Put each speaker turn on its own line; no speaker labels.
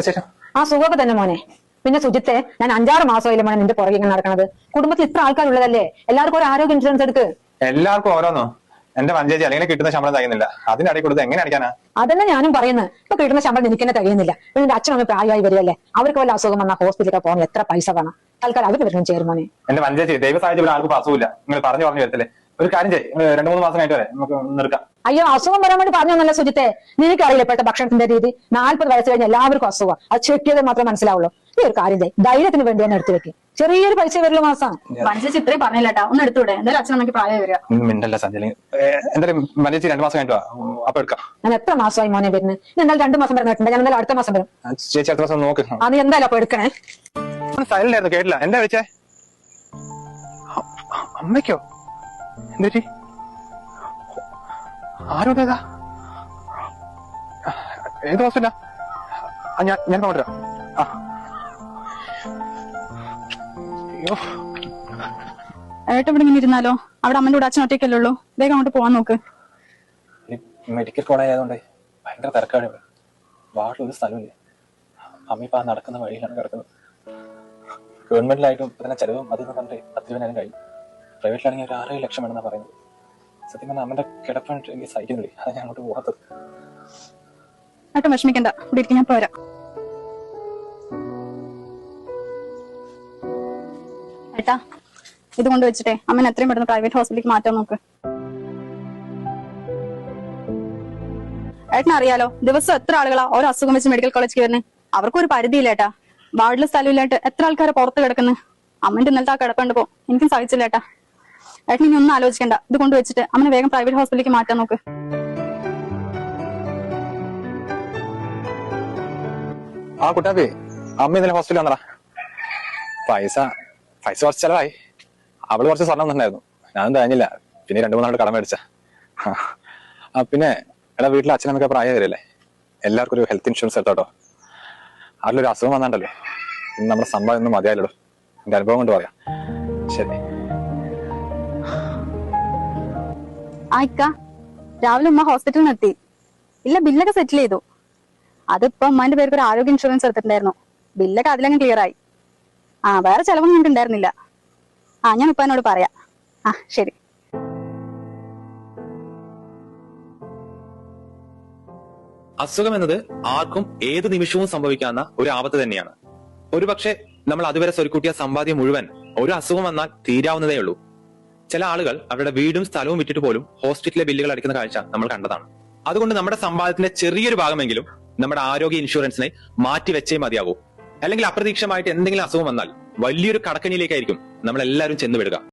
ശേഷം
ആ സുഖമൊക്കെ തന്നെ മോനെ. പിന്നെ സുജിത്തെ, ഞാൻ 5-6 മാസമായില്ലേ മോനെ നിന്റെ പുറകെ ഇങ്ങനെ നടക്കണത്. കുടുംബത്തിൽ ഇത്ര ആൾക്കാരുള്ളതല്ലേ, എല്ലാവർക്കും ഒരു ആരോഗ്യ ഇൻഷുറൻസ് എടുക്ക്.
എല്ലാവർക്കും ഓരോന്നോ? എന്റെ പഞ്ചായത്ത് അല്ലെങ്കിൽ കിട്ടുന്ന ശമ്പളം തയ്യുന്നില്ല, അതിനിടയിൽ കൊടുത്ത് എങ്ങനെ അടിക്കാനാ?
അതന്നെ ഞാനും പറയുന്നത്. ഇപ്പൊ കിട്ടുന്ന ശമ്പളം എനിക്ക് തന്നെ കഴിയുന്നില്ല. പിന്നെ എന്റെ അച്ഛനമ്മ പ്രായമായി വരികയല്ലേ, അവർക്ക് വല്ല അസുഖം വന്നാൽ ഹോസ്പിറ്റലിൽ പോകാൻ എത്ര പൈസ വേണം? ആൾക്കാർ അവർ വരണം ചേർമോനെ.
എന്റെ പഞ്ചായത്ത് ദൈവ സാഹചര്യം ഇവിടെ ആർക്കും അസുഖമില്ല. നിങ്ങൾ പറഞ്ഞു വരത്തില്ലേ? ഒരു കാര്യം ചെയ്യും, 2-3 മാസം കഴിഞ്ഞിട്ട് വരെ നമുക്ക് നിർക്കാം.
അയ്യോ, അസുഖം വരാൻ വേണ്ടി പറഞ്ഞൊന്നല്ല സുജിത്തെ. നിനക്കറിയില്ല ഇപ്പോഴത്തെ ഭക്ഷണത്തിന്റെ രീതി. 40 വയസ്സ് കഴിഞ്ഞ എല്ലാവർക്കും അസുഖം. അത് ചെക്ക് ചെയ്താൽ മാത്രമേ മനസ്സിലാവുള്ളൂ. ഈ ഒരു കാര്യം ധൈര്യത്തിന് വേണ്ടി തന്നെ എടുത്തു വെക്കും. ചെറിയൊരു പൈസ വരില്ല മാസം.
പഞ്ചായത്ത് ഇത്രയും പറഞ്ഞില്ലട്ടാ, ഒന്ന് എടുത്തൂടെ? എന്തായാലും അച്ഛനമ്മക്ക് പ്രായം വരിക.
മിണ്ടല്ല സഞ്ജലി, എന്തായാലും പഞ്ചായത്ത് 2 മാസം കഴിഞ്ഞിട്ട് അപ്പൊ എടുക്കാം.
ഞാൻ എത്ര മാസമായി മോനെ വരുന്നത്? എന്തായാലും 2 മാസം വരുന്നിട്ടുണ്ട്. ഞാൻ എന്തായാലും അടുത്ത മാസം വരും.
ചേച്ചി അടുത്ത മാസം നോക്ക്.
അത് എന്തായാലും അപ്പൊ എടുക്കണേ.
സൈലന്റ് ആയിരുന്നു, കേട്ടില്ല. എന്താ വിളിച്ചേ? അമ്മയ്ക്കോ? എന്തുപറ്റി? ആരും ഏതാ? ഏത് ഹോസ്പിറ്റലാ? ഞാൻ കൊണ്ടുവരാം. അയ്യോ,
ഏട്ടൻ ഇവിടെ ഇങ്ങനെ ഇരുന്നാലോ? അവിടെ അമ്മന്റെ കൂടെ അച്ഛൻ ഒറ്റയ്ക്കല്ലേ ഉള്ളൂ. വേഗം അങ്ങോട്ട് പോവാൻ നോക്ക്.
മെഡിക്കൽ കോളേജ് ആയതുകൊണ്ട് ഭയങ്കര തിരക്കാണ് ഇവിടെ. വാർഡിലൊരു സ്ഥലമില്ല. അമ്മ ഇപ്പൊ നടക്കുന്ന വഴിയിലാണ് കിടക്കുന്നത്. ഗവൺമെന്റിലായിട്ടും ഇപ്പൊ തന്നെ ചെലവും അതെന്ന് പറഞ്ഞിട്ട് 10 രൂപ കഴിയും. പ്രൈവറ്റിലാണെങ്കിൽ ഒരു 6-7 ലക്ഷം വേണമെന്നാണ് പറയുന്നത്. സത്യം പറഞ്ഞാൽ അമ്മന്റെ കിടപ്പായിട്ട് എനിക്ക് സഹിക്കുന്നില്ലേ, അത് ഞാൻ അങ്ങോട്ട് പോകാത്തത്.
ഏട്ടൻ വിഷമിക്കണ്ട, ഇവിടെ ഇരിക്കും, ഞാൻ പോരാ. ഏട്ടാ, ഇത് കൊണ്ട് വെച്ചിട്ടേ അമ്മനെ എത്രയും പെട്ടെന്ന് പ്രൈവറ്റ് ഹോസ്പിറ്റലിലേക്ക് മാറ്റാൻ നോക്ക്. ഏട്ടനറിയാലോ, ദിവസം എത്ര ആളുകളാ ഓരോ അസുഖം വെച്ച് മെഡിക്കൽ കോളേജിൽ വരുന്നത്. അവർക്കൊരു പരിധിയില്ല ഏട്ടാ. വാർഡിലെ സ്ഥലമില്ലായിട്ട് എത്ര ആൾക്കാരെ പുറത്ത് കിടക്കുന്നു. അമ്മന്റെ ഇന്നലത്തെ ആ കിടപ്പുണ്ടപ്പോ എനിക്കും സഹിച്ചില്ല ഏട്ടാ. ഏട്ടൻ ഇനി ഒന്നും ആലോചിക്കണ്ട, ഇത് കൊണ്ട് വെച്ചിട്ട് അമ്മനെ വേഗം പ്രൈവറ്റ് ഹോസ്പിറ്റലിലേക്ക് മാറ്റാൻ നോക്ക്.
ആ കുട്ടാപ്പി, അമ്മ ഇന്നലെ ഹോസ്പിറ്റലിൽ വന്നടാ. പൈസ കുറച്ച് ചെലവായി. അവള് കുറച്ച് സ്വർണ്ണം തന്നായിരുന്നു, ഞാനും തഴഞ്ഞില്ല. പിന്നെ 2-3 നാൾ കടം മേടിച്ച. പിന്നെ എടാ, വീട്ടിലെ അച്ഛനമ്മയൊക്കെ പ്രായം വരില്ലേ, എല്ലാവർക്കും ഒരു ഹെൽത്ത് ഇൻഷുറൻസ് എടുത്തോട്ടോ. അതിലൊരു അസുഖം വന്നാണ്ടല്ലോ, ഇന്ന് നമ്മുടെ സംഭവം ഒന്നും മതിയായല്ലോ. എന്റെ അനുഭവം കൊണ്ട് പറയാം. ശരി.
ആയിക്ക, രാവിലെ ഉമ്മ ഹോസ്പിറ്റലിൽ നിന്ന് എത്തി. ഇല്ല, ബില്ലൊക്കെ സെറ്റിൽ ചെയ്തു. അതിപ്പോ ഉമ്മാന്റെ പേർക്ക് ഒരു ആരോഗ്യ ഇൻഷുറൻസ് എടുത്തിട്ടുണ്ടായിരുന്നു. ബില്ലൊക്കെ അതിലങ്ങ് ക്ലിയർ ആയി. വേറെ ചെലവൊന്നും നിങ്ങൾക്ക് ഉണ്ടായിരുന്നില്ല. ഞാൻ ഇപ്പൊ എന്നോട് പറയാം. ശരി.
അസുഖം എന്നത് ആർക്കും ഏത് നിമിഷവും സംഭവിക്കാവുന്ന ഒരു ആപത്ത് തന്നെയാണ്. ഒരുപക്ഷെ നമ്മൾ അതുവരെ സ്വരുക്കൂട്ടിയ സമ്പാദ്യം മുഴുവൻ ഒരു അസുഖം വന്നാൽ തീരാവുന്നതേ ഉള്ളൂ. ചില ആളുകൾ അവരുടെ വീടും സ്ഥലവും വിറ്റിട്ട് പോലും ഹോസ്പിറ്റലിലെ ബില്ലുകൾ അടിക്കുന്ന കാഴ്ച നമ്മൾ കണ്ടതാണ്. അതുകൊണ്ട് നമ്മുടെ സമ്പാദ്യത്തിന്റെ ചെറിയൊരു ഭാഗമെങ്കിലും നമ്മുടെ ആരോഗ്യ ഇൻഷുറൻസിനെ മാറ്റിവെച്ചേ മതിയാകൂ. അല്ലെങ്കിൽ അപ്രതീക്ഷിതമായിട്ട് എന്തെങ്കിലും അസുഖം വന്നാൽ വലിയൊരു കടക്കണിയിലേക്കായിരിക്കും നമ്മൾ എല്ലാവരും ചെന്നുവിടുക.